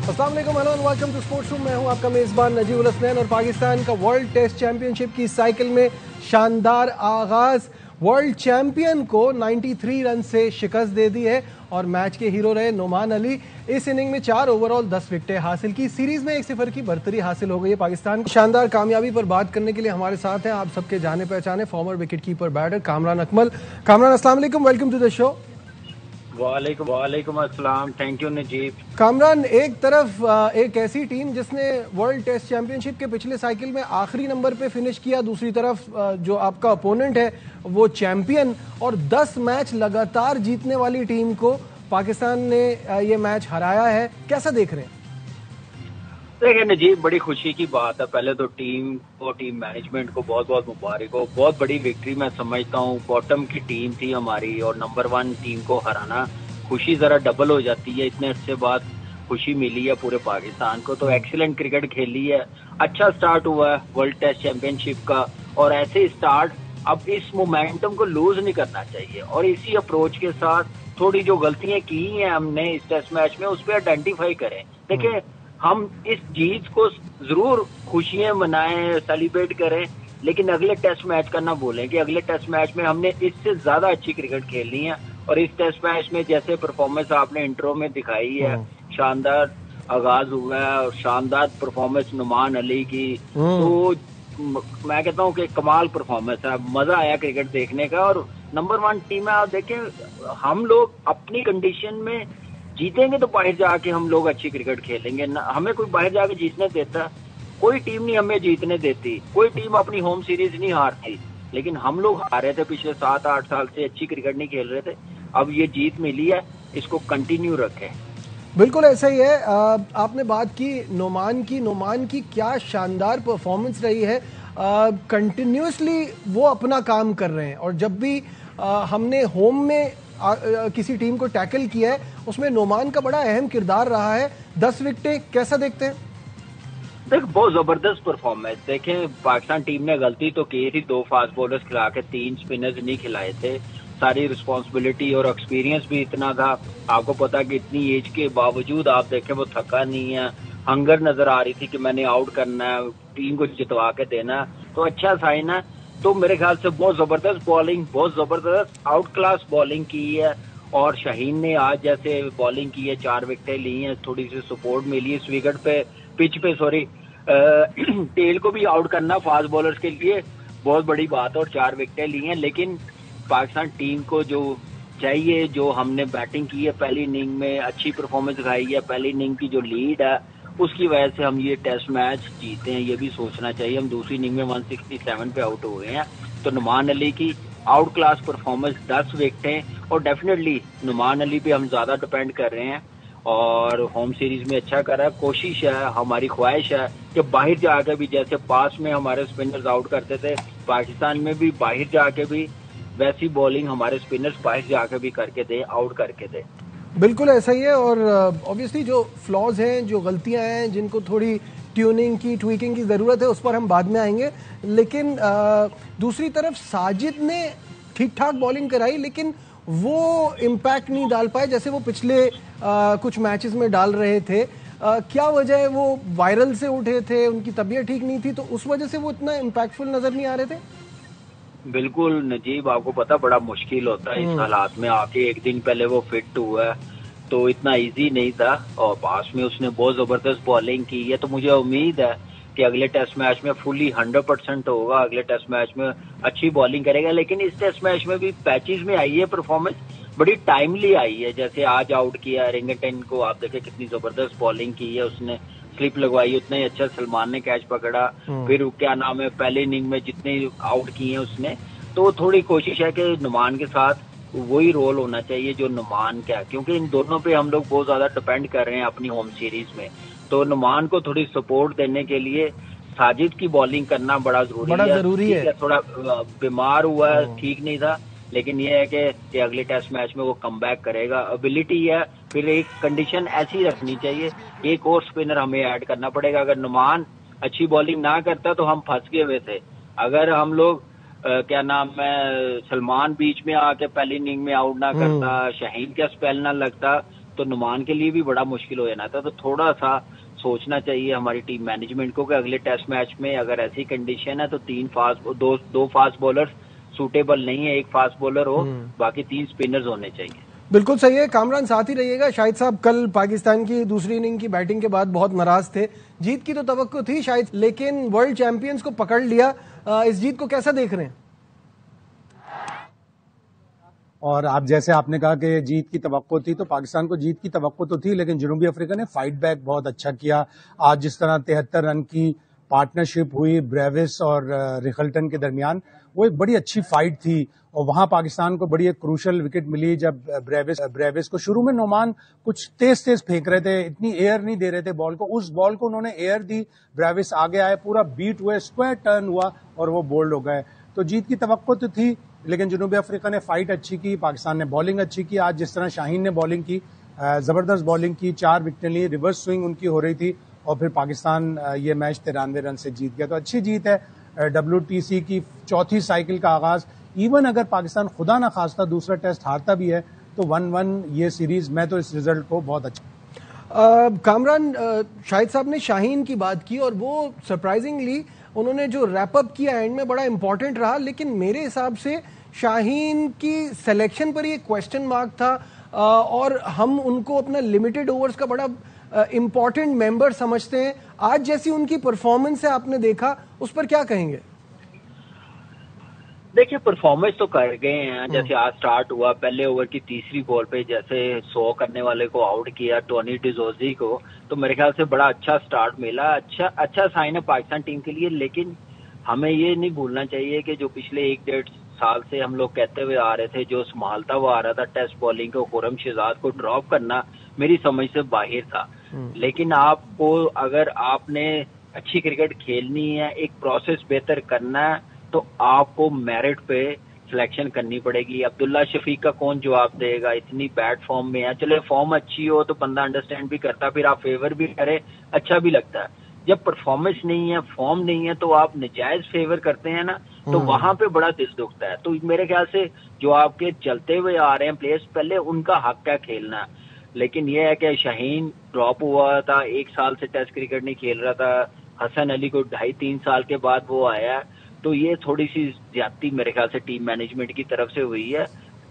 अस्सलाम वालेकुम, hello and welcome to sports room. मैं हूं आपका मेजबान नजीबुल हसनैन और पाकिस्तान का वर्ल्ड टेस्ट चैंपियनशिप की साइकिल में शानदार आगाज। वर्ल्ड चैंपियन को 93 रन से शिकस्त दे दी है और मैच के हीरो रहे नोमान अली। इस इनिंग में 4 ओवरऑल 10 विकेटें हासिल की। सीरीज में 1-0 की बढ़तरी हासिल हो गई है पाकिस्तान को। शानदार कामयाबी पर बात करने के लिए हमारे साथ हैं आप सबके जाने पहचाने former wicket keeper batter Kamran Akmal. Kamran, अस्सलाम वालेकुम, वेलकम टू द शो। वालेकुम अस्सलाम। Thank you Najeeb. कामरान, एक तरफ एक ऐसी टीम जिसने वर्ल्ड टेस्ट चैंपियनशिप के पिछले साइकिल में आखिरी नंबर पे फिनिश किया, दूसरी तरफ जो आपका अपोनेंट है वो चैंपियन, और 10 मैच लगातार जीतने वाली टीम को पाकिस्तान ने ये मैच हराया है। कैसा देख रहे हैं? देखिए नजीब, बड़ी खुशी की बात है। पहले तो टीम मैनेजमेंट को बहुत बहुत मुबारक हो। बहुत बड़ी विक्ट्री मैं समझता हूँ। बॉटम की टीम थी हमारी और नंबर 1 टीम को हराना, खुशी जरा डबल हो जाती है। इतने अच्छे बाद खुशी मिली है पूरे पाकिस्तान को। तो एक्सीलेंट क्रिकेट खेली है, अच्छा स्टार्ट हुआ है वर्ल्ड टेस्ट चैंपियनशिप का। और ऐसे स्टार्ट, अब इस मोमेंटम को लूज नहीं करना चाहिए और इसी अप्रोच के साथ थोड़ी जो गलतियां की हैं हमने इस टेस्ट मैच में, उस पर आइडेंटिफाई करें। देखिए, हम इस जीत को जरूर खुशियां मनाएं, सेलिब्रेट करें, लेकिन अगले टेस्ट मैच का ना भूलें कि अगले टेस्ट मैच में हमने इससे ज्यादा अच्छी क्रिकेट खेलनी है। और इस टेस्ट मैच में जैसे परफॉर्मेंस आपने इंट्रो में दिखाई है, शानदार आगाज हुआ है और शानदार परफॉर्मेंस नुमान अली की। तो मैं कहता हूँ कि कमाल परफॉर्मेंस है, मजा आया क्रिकेट देखने का। और नंबर 1 टीम है। आप देखें, हम लोग अपनी कंडीशन में जीतेंगे तो बाहर जाके हम लोग अच्छी क्रिकेट खेलेंगे। हमें कोई बाहर जाके जीतने देता? कोई टीम नहीं हमें जीतने देती, कोई टीम अपनी होम सीरीज नहीं हारती। लेकिन हम लोग हार रहे थे पिछले 7-8 साल से, अच्छी क्रिकेट नहीं खेल रहे थे। अब ये जीत मिली है, इसको कंटिन्यू रखें। बिल्कुल ऐसा ही है। आपने बात की नोमान की क्या शानदार परफॉर्मेंस रही है। कंटिन्यूसली वो अपना काम कर रहे हैं और जब भी हमने होम में किसी टीम को टैकल किया है उसमें नोमान का बड़ा अहम किरदार रहा है। 10 विकेटें, कैसा देखते हैं? देख, बहुत जबरदस्त परफॉर्मेंस। देखें, पाकिस्तान टीम ने गलती तो की थी, 2 फास्ट बॉलर्स खिला के 3 स्पिनर्स नहीं खिलाए थे। सारी रिस्पांसिबिलिटी और एक्सपीरियंस भी इतना था। आपको पता कि इतनी एज के बावजूद आप देखें वो थका नहीं है। हंगर नजर आ रही थी कि मैंने आउट करना है, टीम को जितवा के देना है। तो अच्छा साइन है। तो मेरे ख्याल से बहुत जबरदस्त बॉलिंग, बहुत जबरदस्त आउट क्लास बॉलिंग की है। और शाहीन ने आज जैसे बॉलिंग की है, 4 विकेटें ली हैं, थोड़ी सी सपोर्ट मिली है इस विकेट पे, पिच पे, सॉरी। टेल को भी आउट करना फास्ट बॉलर्स के लिए बहुत बड़ी बात है और 4 विकेटें ली हैं। लेकिन पाकिस्तान टीम को जो चाहिए, जो हमने बैटिंग की है पहली इनिंग में, अच्छी परफॉर्मेंस दिखाई है, पहली इनिंग की जो लीड है उसकी वजह से हम ये टेस्ट मैच जीते हैं। ये भी सोचना चाहिए। हम दूसरी इनिंग में 167 पे आउट हो गए हैं। तो नुमान अली की आउट क्लास परफॉर्मेंस, 10 विकेटें, और डेफिनेटली नुमान अली पे हम ज्यादा डिपेंड कर रहे हैं और होम सीरीज में अच्छा कर रहा है। कोशिश है, हमारी ख्वाहिश है कि बाहर जाकर भी, जैसे पास में हमारे स्पिनर्स आउट करते थे, पाकिस्तान में भी बाहर जाके भी वैसी बॉलिंग हमारे स्पिनर्स बाहर जाकर भी करके दे, आउट करके दे। बिल्कुल ऐसा ही है। और ऑब्वियसली जो फ्लॉज हैं, जो गलतियां हैं, जिनको थोड़ी ट्यूनिंग की, ट्वीकिंग की ज़रूरत है, उस पर हम बाद में आएंगे। लेकिन दूसरी तरफ साजिद ने ठीक ठाक बॉलिंग कराई, लेकिन वो इम्पैक्ट नहीं डाल पाए जैसे वो पिछले कुछ मैचेस में डाल रहे थे। क्या वजह है? वो वायरल से उठे थे, उनकी तबीयत ठीक नहीं थी, तो उस वजह से वो इतना इम्पैक्टफुल नजर नहीं आ रहे थे। बिल्कुल नजीब, आपको पता बड़ा मुश्किल होता है इस हालात में आके। एक दिन पहले वो फिट हुआ है तो इतना इजी नहीं था और पास में उसने बहुत जबरदस्त बॉलिंग की है। तो मुझे उम्मीद है कि अगले टेस्ट मैच में फुली 100% होगा, अगले टेस्ट मैच में अच्छी बॉलिंग करेगा। लेकिन इस टेस्ट मैच में भी पैचेस में आई है परफॉर्मेंस, बड़ी टाइमली आई है। जैसे आज आउट किया रिंगटन को, आप देखें कितनी जबरदस्त बॉलिंग की है उसने, स्लिप लगवाई, उतना ही अच्छा सलमान ने कैच पकड़ा। फिर क्या नाम है, पहले इनिंग में जितने आउट किए हैं उसने। तो थोड़ी कोशिश है कि नुमान के साथ वही रोल होना चाहिए जो नुमान का है, क्योंकि इन दोनों पे हम लोग बहुत ज्यादा डिपेंड कर रहे हैं अपनी होम सीरीज में। तो नुमान को थोड़ी सपोर्ट देने के लिए साजिद की बॉलिंग करना बड़ा जरूरी है। थोड़ा बीमार हुआ है, ठीक नहीं था, लेकिन ये है कि अगले टेस्ट मैच में वो कमबैक करेगा। एबिलिटी है। फिर एक कंडीशन ऐसी रखनी चाहिए, एक और स्पिनर हमें ऐड करना पड़ेगा। अगर नुमान अच्छी बॉलिंग ना करता तो हम फंस गए हुए थे। अगर हम लोग क्या नाम है, सलमान बीच में आके पहली इनिंग में आउट ना करता, शाहीन का स्पेल ना लगता, तो नुमान के लिए भी बड़ा मुश्किल हो जाना था। तो थोड़ा सा सोचना चाहिए हमारी टीम मैनेजमेंट को कि अगले टेस्ट मैच में अगर ऐसी कंडीशन है तो दो फास्ट बॉलर्स सूटेबल नहीं है, एक फास्ट बॉलर हो, बाकी 3 स्पिनर्स होने चाहिए। बिल्कुल सही है कामरान, साथ ही रहिएगा। शाहिद साहब कल पाकिस्तान की दूसरी इनिंग की बैटिंग के बाद बहुत नाराज थे। जीत की तो तवक्को थी शायद, लेकिन वर्ल्ड चैंपियंस को पकड़ लिया। इस जीत को कैसा देख रहे हैं? और आप जैसे आपने कहा कि जीत की तवक्को थी, तो पाकिस्तान को जीत की तवक्को तो थी, लेकिन जनूबी अफ्रीका ने फाइट बैक बहुत अच्छा किया। आज जिस तरह 73 रन की पार्टनरशिप हुई ब्रेविस और रिखल्टन के दरमियान, वो एक बड़ी अच्छी फाइट थी। और वहां पाकिस्तान को बड़ी एक क्रूशल विकेट मिली जब ब्रेविस को शुरू में नोमान कुछ तेज फेंक रहे थे, इतनी एयर नहीं दे रहे थे बॉल को, उस बॉल को उन्होंने एयर दी, ब्रेविस आगे आए, पूरा बीट हुए, स्क्वायर टर्न हुआ और वो बोल्ड हो गए। तो जीत की तवक्को तो थी, लेकिन जनूबी अफ्रीका ने फाइट अच्छी की, पाकिस्तान ने बॉलिंग अच्छी की। आज जिस तरह शाहीन ने बॉलिंग की, जबरदस्त बॉलिंग की, 4 विकेटें ली, रिवर्स स्विंग उनकी हो रही थी और फिर पाकिस्तान ये मैच 93 रन से जीत गया। तो अच्छी जीत है। WTC की चौथी साइकिल का आगाज, इवन अगर पाकिस्तान खुदा ना खास्ता दूसरा टेस्ट हारता भी है तो 1-1 ये सीरीज, मैं तो इस रिजल्ट को बहुत अच्छा। कामरान, शाहिद साहब ने शाहीन की बात की और वो सरप्राइजिंगली उन्होंने जो रैप अप किया एंड में बड़ा इंपॉर्टेंट रहा, लेकिन मेरे हिसाब से शाहीन की सिलेक्शन पर ये क्वेश्चन मार्क था और हम उनको अपना लिमिटेड ओवर्स का बड़ा इंपॉर्टेंट मेंबर समझते हैं। आज जैसी उनकी परफॉर्मेंस है आपने देखा, उस पर क्या कहेंगे? देखिए परफॉर्मेंस तो कर गए हैं। जैसे आज स्टार्ट हुआ, पहले ओवर की तीसरी बॉल पे जैसे 100 करने वाले को आउट किया टोनी डिजोजी को, तो मेरे ख्याल से बड़ा अच्छा स्टार्ट मिला। अच्छा साइन है पाकिस्तान टीम के लिए। लेकिन हमें ये नहीं भूलना चाहिए कि जो पिछले 1-1.5 साल से हम लोग कहते हुए आ रहे थे, जो संभालता हुआ आ रहा था टेस्ट बॉलिंग को, खुरम शहजाद को ड्रॉप करना मेरी समझ से बाहर था। लेकिन आपको अगर आपने अच्छी क्रिकेट खेलनी है, एक प्रोसेस बेहतर करना है, तो आपको मेरिट पे सिलेक्शन करनी पड़ेगी। अब्दुल्ला शफीक का कौन जवाब देगा, इतनी बैड फॉर्म में है। चले फॉर्म अच्छी हो तो बंदा अंडरस्टैंड भी करता, फिर आप फेवर भी करे, अच्छा भी लगता है। जब परफॉर्मेंस नहीं है, फॉर्म नहीं है, तो आप नजायज फेवर करते हैं ना, तो वहां पे बड़ा दिल दुखता है। तो मेरे ख्याल से जो आपके चलते हुए आ रहे हैं प्लेयर्स, पहले उनका हक है खेलना। लेकिन यह है कि शाहीन ड्रॉप हुआ था, 1 साल से टेस्ट क्रिकेट नहीं खेल रहा था, हसन अली को 2.5-3 साल के बाद वो आया, तो ये थोड़ी सी ज्यादती मेरे ख्याल से टीम मैनेजमेंट की तरफ से हुई है।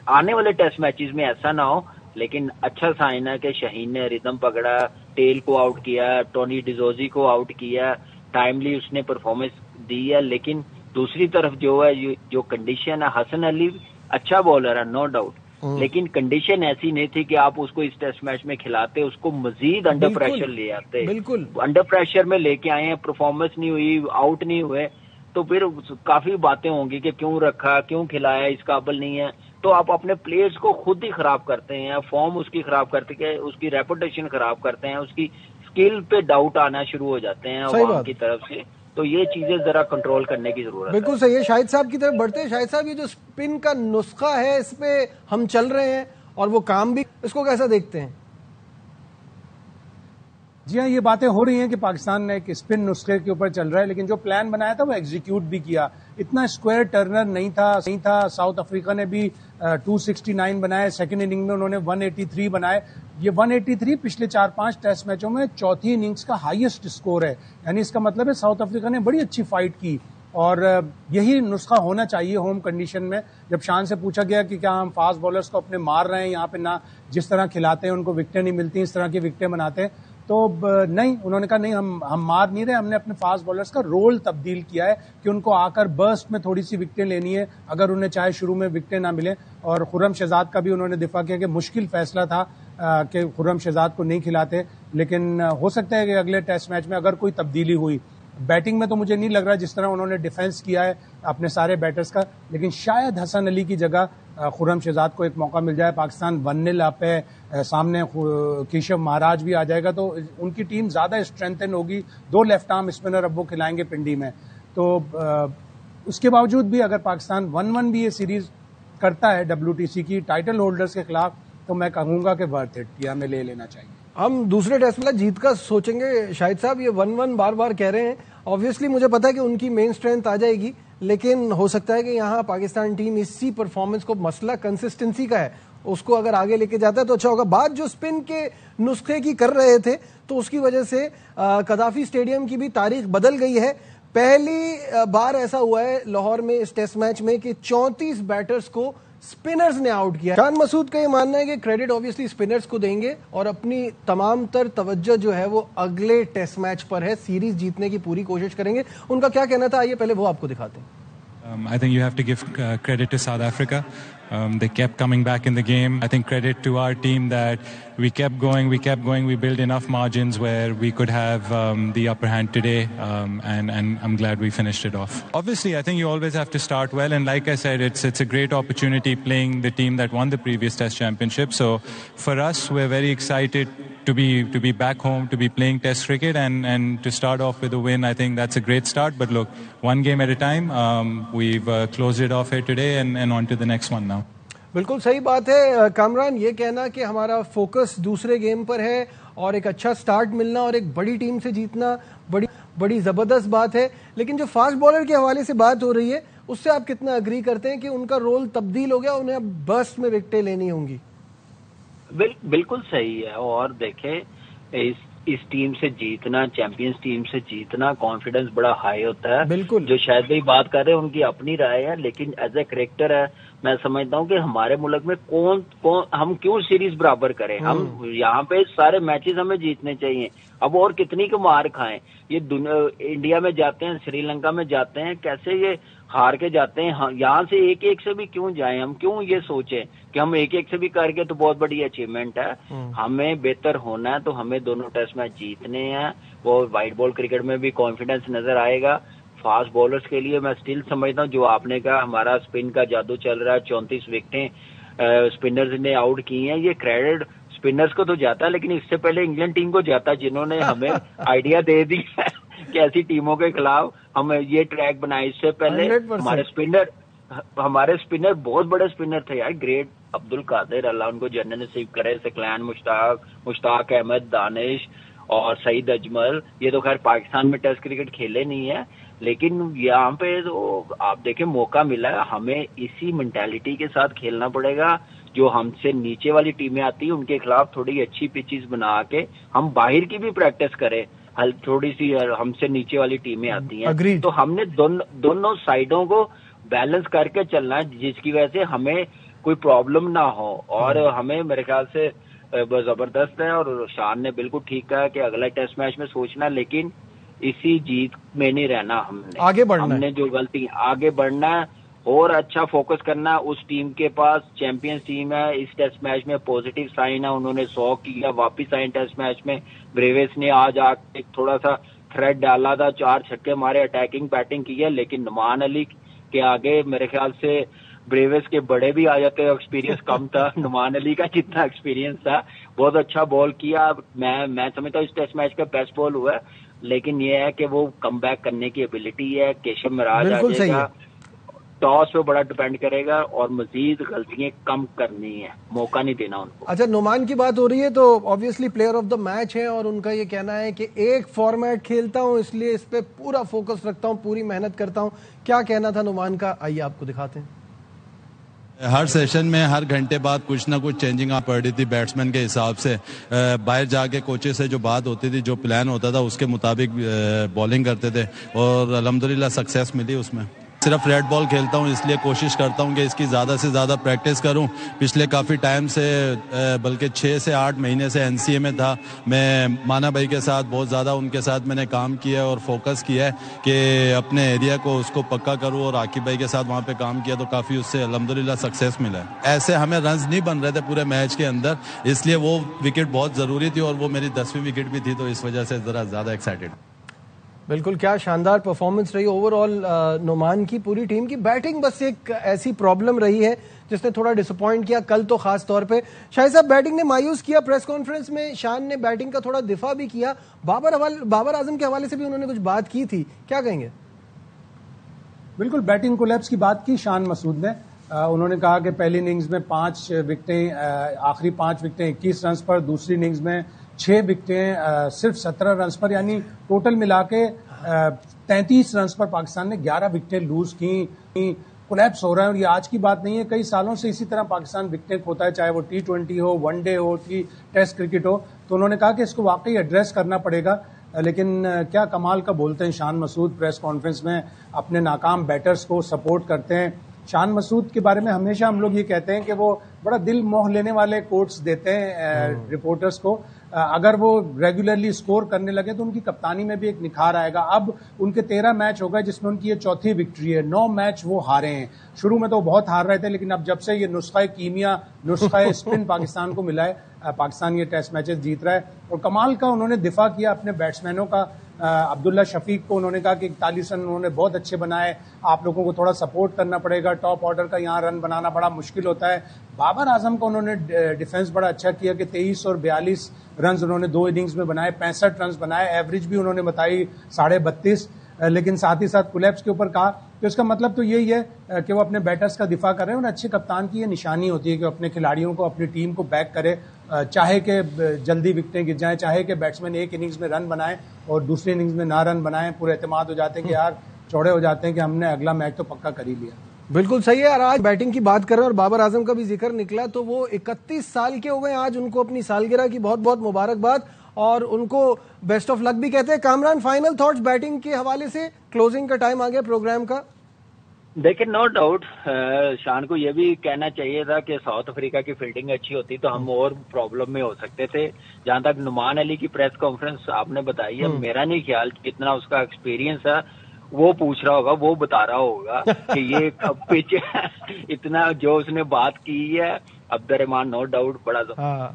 आने वाले टेस्ट मैचेस में ऐसा ना हो, लेकिन अच्छा साइन है कि शाहीन ने रिदम पकड़ा, टेल को आउट किया, टोनी डिजोजी को आउट किया, टाइमली उसने परफॉर्मेंस दी है। लेकिन दूसरी तरफ जो है, जो कंडीशन है, हसन अली अच्छा बॉलर है नो डाउट, लेकिन कंडीशन ऐसी नहीं थी कि आप उसको इस टेस्ट मैच में खिलाते, उसको मजीद अंडर प्रेशर ले आते। बिल्कुल अंडर प्रेशर में लेके आए हैं, परफॉर्मेंस नहीं हुई, आउट नहीं हुए, तो फिर काफी बातें होंगी कि क्यों रखा, क्यों खिलाया, इस काबिल नहीं है। तो आप अपने प्लेयर्स को खुद ही खराब करते हैं, फॉर्म उसकी खराब करते हैं, उसकी रेपुटेशन खराब करते हैं, उसकी स्किल पे डाउट आना शुरू हो जाते हैं अवाम की तरफ से। तो ये चीजें जरा कंट्रोल करने की जरूरत है। बिल्कुल सही है। शाहिद साहब की तरफ बढ़ते हैं। शाहिद साहब, ये जो स्पिन का नुस्खा है, इस पे हम चल रहे हैं और वो काम भी, इसको कैसा देखते हैं? जी हाँ, ये बातें हो रही हैं कि पाकिस्तान ने एक स्पिन नुस्खे के ऊपर चल रहा है, लेकिन जो प्लान बनाया था वो एग्जीक्यूट भी किया। इतना स्क्वायर टर्नर नहीं था। साउथ अफ्रीका ने भी 269 बनाए, सेकंड इनिंग में उन्होंने 183 बनाए। ये 183 पिछले 4-5 टेस्ट मैचों में चौथी इनिंग्स का हाईएस्ट स्कोर है। यानी इसका मतलब है साउथ अफ्रीका ने बड़ी अच्छी फाइट की और यही नुस्खा होना चाहिए होम कंडीशन में। जब शान से पूछा गया कि क्या हम फास्ट बॉलर्स को अपने मार रहे हैं यहाँ पे, ना जिस तरह खिलाते हैं उनको विकेटें नहीं मिलती, इस तरह की विकेटें बनाते हैं, तो नहीं, उन्होंने कहा नहीं, हम मार नहीं रहे, हमने अपने फास्ट बॉलर्स का रोल तब्दील किया है कि उनको आकर बर्स्ट में थोड़ी सी विकेटें लेनी है, अगर उन्हें चाहे शुरू में विकेटें ना मिले। और खुर्रम शहजाद का भी उन्होंने दिफा किया कि मुश्किल फैसला था कि खुर्रम शहजाद को नहीं खिलाते, लेकिन हो सकता है कि अगले टेस्ट मैच में अगर कोई तब्दीली हुई। बैटिंग में तो मुझे नहीं लग रहा जिस तरह उन्होंने डिफेंस किया है अपने सारे बैटर्स का, लेकिन शायद हसन अली की जगह खुर्रम शहजाद को एक मौका मिल जाए। पाकिस्तान 1-0 अप है, सामने केशव महाराज भी आ जाएगा, तो उनकी टीम ज्यादा स्ट्रेंथन होगी। 2 लेफ्ट आर्म स्पिनर अब वो खिलाएंगे पिंडी में। तो उसके बावजूद भी अगर पाकिस्तान 1-1 भी ये सीरीज करता है WTC की टाइटल होल्डर्स के खिलाफ, तो मैं कहूंगा कि वर्थ इट, या हमें ले लेना चाहिए। हम दूसरे टेस्ट में जीत का सोचेंगे। शाहिद साहब, ये 1-1 बार बार कह रहे हैं, ऑब्वियसली मुझे पता है कि उनकी मेन स्ट्रेंथ आ जाएगी, लेकिन हो सकता है कि यहाँ पाकिस्तान टीम इसी परफॉर्मेंस को, मसला कंसिस्टेंसी का है, उसको अगर आगे लेके जाता है तो अच्छा होगा। बात जो स्पिन के नुस्खे की कर रहे थे, तो उसकी वजह से कदाफी स्टेडियम की भी तारीख बदल गई है। पहली बार ऐसा हुआ है लाहौर में इस टेस्ट मैच में कि 34 बैटर्स को स्पिनर्स ने आउट किया। शान मसूद का ये मानना है कि क्रेडिट ऑब्वियसली स्पिनर्स को देंगे और अपनी तमाम तर तवज्जो जो है वो अगले टेस्ट मैच पर है, सीरीज जीतने की पूरी कोशिश करेंगे। उनका क्या कहना था, आइए पहले वो आपको दिखाते हैं। I think you have to give credit to South Africa. They kept coming back in the game. I think credit to our team that we kept going. We built enough margins where we could have the upper hand today, and I'm glad we finished it off. Obviously, I think you always have to start well, and like I said, it's a great opportunity playing the team that won the previous Test Championship. So for us, we're very excited to be back home, to be playing Test cricket, and to start off with a win. I think that's a great start. But look, one game at a time. We've closed it off here today, and on to the next one now. बिल्कुल सही बात है कामरान, ये कहना कि हमारा focus दूसरे game पर है और एक अच्छा स्टार्ट मिलना और एक बड़ी टीम से जीतना बड़ी जबरदस्त बात है। लेकिन जो फास्ट बॉलर के हवाले से बात हो रही है, उससे आप कितना अग्री करते हैं कि उनका रोल तब्दील हो गया, उन्हें अब बर्स्ट में विकेटें लेनी होंगी? बिल्कुल सही है। और देखें, इस टीम से जीतना, चैंपियंस टीम से जीतना, कॉन्फिडेंस बड़ा हाई होता है। बिल्कुल, जो शायद भी बात कर रहे हैं उनकी अपनी राय है, लेकिन एज ए क्रिकेटर है, मैं समझता हूँ कि हमारे मुल्क में कौन हम क्यों सीरीज बराबर करें। हम यहाँ पे सारे मैचेस हमें जीतने चाहिए। अब और कितनी की मार खाएं, ये इंडिया में जाते हैं, श्रीलंका में जाते हैं, कैसे ये हार के जाते हैं। यहाँ से एक एक से भी क्यों जाएं, हम क्यों ये सोचें कि हम एक एक से भी करके तो बहुत बड़ी अचीवमेंट है। हमें बेहतर होना है तो हमें दोनों टेस्ट मैच जीतने हैं। वो व्हाइट बॉल क्रिकेट में भी कॉन्फिडेंस नजर आएगा। फास्ट बॉलर्स के लिए मैं स्टिल समझता हूँ, जो आपने कहा हमारा स्पिन का जादू चल रहा है, 34 विकेटें स्पिनर्स ने आउट की हैं, ये क्रेडिट स्पिनर्स को तो जाता है, लेकिन इससे पहले इंग्लैंड टीम को जाता है, जिन्होंने हमें आइडिया दे दिया कि ऐसी टीमों के खिलाफ हम ये ट्रैक बनाए। इससे पहले हमारे स्पिनर बहुत बड़े स्पिनर थे यार, ग्रेट अब्दुल कादिर, अल्लाह उनको जन्नत नसीब करे, सकलैन मुश्ताक अहमद, दानिश और सईद अजमल। ये तो खैर पाकिस्तान में टेस्ट क्रिकेट खेले नहीं है, लेकिन यहाँ पे तो आप देखें मौका मिला है। हमें इसी मेंटालिटी के साथ खेलना पड़ेगा। जो हमसे नीचे वाली टीमें आती है उनके खिलाफ थोड़ी अच्छी पिचेस बना के हम बाहर की भी प्रैक्टिस करें। थोड़ी सी हमसे नीचे वाली टीमें आती हैं, तो हमने दोनों साइडों को बैलेंस करके चलना है, जिसकी वजह से हमें कोई प्रॉब्लम ना हो। और हमें मेरे ख्याल से जबरदस्त है, और शान ने बिल्कुल ठीक कहा कि अगला टेस्ट मैच में सोचना, लेकिन इसी जीत में नहीं रहना, आगे बढ़ना, हमने जो गलती आगे बढ़ना है और अच्छा फोकस करना। उस टीम के पास चैंपियंस टीम है, इस टेस्ट मैच में पॉजिटिव साइन है, उन्होंने 100 किया, वापिस आए टेस्ट मैच में। ब्रेविस ने आज आके थोड़ा सा थ्रेड डाला था, 4 छक्के मारे, अटैकिंग बैटिंग की है, लेकिन नुमान अली के आगे मेरे ख्याल से ब्रेविस के बड़े भी आ जाते, एक्सपीरियंस कम था। नुमान अली का जितना एक्सपीरियंस था, बहुत अच्छा बॉल किया। मैं समझता हूँ इस टेस्ट मैच का बेस्ट बॉल हुआ है, लेकिन ये है कि वो कम बैक करने की एबिलिटी है। केशव महाराज आ जाएगा, टॉस पे बड़ा डिपेंड करेगा, और मजीद गलतियां कम करनी है, मौका नहीं देना उनको। अच्छा, नुमान की बात हो रही है तो obviously player of the match है, और उनका ये कहना है कि एक फॉर्मेट खेलता हूं इसलिए इस पे पूरा फोकस रखता हूं, पूरी मेहनत करता हूं। क्या कहना था नुमान का, आइए आपको दिखाते हैं। हर सेशन में हर घंटे बाद कुछ ना कुछ चेंजिंग आ पड़ रही थी बैट्समैन के हिसाब से। बाहर जाके कोचेस से जो बात होती थी, जो प्लान होता था उसके मुताबिक बॉलिंग करते थे, और अल्हम्दुलिल्लाह सक्सेस मिली उसमें। सिर्फ रेड बॉल खेलता हूं, इसलिए कोशिश करता हूं कि इसकी ज़्यादा से ज़्यादा प्रैक्टिस करूं। पिछले काफ़ी टाइम से, बल्कि 6 से 8 महीने से एनसीए में था मैं। माना भाई के साथ बहुत ज़्यादा उनके साथ मैंने काम किया और फोकस किया है कि अपने एरिया को उसको पक्का करूं, और आकिब भाई के साथ वहाँ पे काम किया, तो काफ़ी उससे अल्हम्दुलिल्लाह सक्सेस मिला है। ऐसे हमें रन्स नहीं बन रहे थे पूरे मैच के अंदर, इसलिए वो विकेट बहुत ज़रूरी थी, और वो मेरी 10वीं विकेट भी थी, तो इस वजह से ज़रा ज़्यादा एक्साइटेड। बिल्कुल, क्या शानदार परफॉर्मेंस रही ओवरऑल नुमान की। पूरी टीम की बैटिंग बस एक ऐसी प्रॉब्लम रही है जिसने थोड़ा डिसअपॉइंट किया कल, तो खास तौर पे शाहिद साहब बैटिंग ने मायूस किया। प्रेस कॉन्फ्रेंस में शान ने बैटिंग का थोड़ा दिफा भी किया, बाबर आजम के हवाले से भी उन्होंने कुछ बात की थी, क्या कहेंगे? बिल्कुल, बैटिंग कोलैप्स की बात की शान मसूद ने। उन्होंने कहा कि पहली इनिंग्स में 5 विकेटें, आखिरी 5 विकेटें 21 रन पर, दूसरी इनिंग्स में 6 विकेटें सिर्फ 17 रन पर, यानी टोटल मिला के 33 रन पर पाकिस्तान ने 11 विकेटें लूज की। कोलैप्स हो रहा है। और ये आज की बात नहीं है, कई सालों से इसी तरह पाकिस्तान विकेटें खोता है, चाहे वो T20 हो, वनडे हो, टेस्ट क्रिकेट हो। तो उन्होंने कहा कि इसको वाकई एड्रेस करना पड़ेगा। लेकिन क्या कमाल का बोलते हैं शान मसूद, प्रेस कॉन्फ्रेंस में अपने नाकाम बैटर्स को सपोर्ट करते हैं। शान मसूद के बारे में हमेशा हम लोग ये कहते हैं कि वो बड़ा दिल मोह लेने वाले कोट्स देते हैं रिपोर्टर्स को। अगर वो रेगुलरली स्कोर करने लगे तो उनकी कप्तानी में भी एक निखार आएगा। अब उनके 13 मैच हो गए जिसमें उनकी ये चौथी विक्ट्री है। 9 मैच वो हारे हैं। शुरू में तो बहुत हार रहे थे, लेकिन अब जब से ये नुस्खा कीमिया, नुस्खा स्पिन पाकिस्तान को मिला है, पाकिस्तान ये टेस्ट मैचेस जीत रहा है। और कमाल का उन्होंने दिफा किया अपने बैट्समैनों का। अब्दुल्ला शफीक को उन्होंने कहा कि 41 रन उन्होंने बहुत अच्छे बनाए, आप लोगों को थोड़ा सपोर्ट करना पड़ेगा, टॉप ऑर्डर का यहाँ रन बनाना बड़ा मुश्किल होता है। बाबर आजम को उन्होंने डिफेंस बड़ा अच्छा किया कि 23 और 42 रन उन्होंने 2 इनिंग्स में बनाए, 65 रन बनाए, एवरेज भी उन्होंने बताई 32.5। लेकिन साथ ही साथ कोलैप्स के ऊपर कहा। तो इसका मतलब तो यही है कि वो अपने बैटर्स का दिफा कर रहे हैं। और अच्छे कप्तान की ये निशानी होती है कि अपने खिलाड़ियों को, अपनी टीम को बैक करे, चाहे कि जल्दी विकेटें गिर जाएं, चाहे कि बैट्समैन एक इनिंग्स में रन बनाएं और दूसरी इनिंग्स में ना रन बनाएं। पूरे एतमाद हो जाते हैं कि यार चौड़े हो जाते हैं कि हमने अगला मैच तो पक्का कर ही लिया। बिल्कुल सही है। और आज बैटिंग की बात कर रहे हैं और बाबर आजम का भी जिक्र निकला, तो वो 31 साल के हो गए आज। उनको अपनी सालगिरह की बहुत बहुत मुबारकबाद और उनको बेस्ट ऑफ लक भी कहते हैं। कामरान, फाइनल थॉट्स बैटिंग के हवाले से? क्लोजिंग का टाइम आ गया प्रोग्राम का। देखिए, नो डाउट शान को यह भी कहना चाहिए था कि साउथ अफ्रीका की फील्डिंग अच्छी होती तो हम और प्रॉब्लम में हो सकते थे। जहां तक नुमान अली की प्रेस कॉन्फ्रेंस आपने बताई है, मेरा नहीं ख्याल कितना उसका एक्सपीरियंस है वो पूछ रहा होगा, वो बता रहा होगा कि ये पिच इतना जो उसने बात की है। अब्दुर्रहमान नो डाउट बड़ा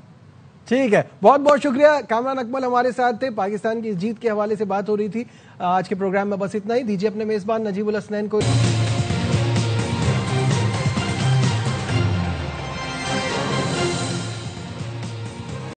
ठीक है। बहुत बहुत शुक्रिया। कामरान अकमल हमारे साथ थे। पाकिस्तान की जीत के हवाले से बात हो रही थी। आज के प्रोग्राम में बस इतना ही। दीजिए अपने मेजबान नजीबुल हसनैन को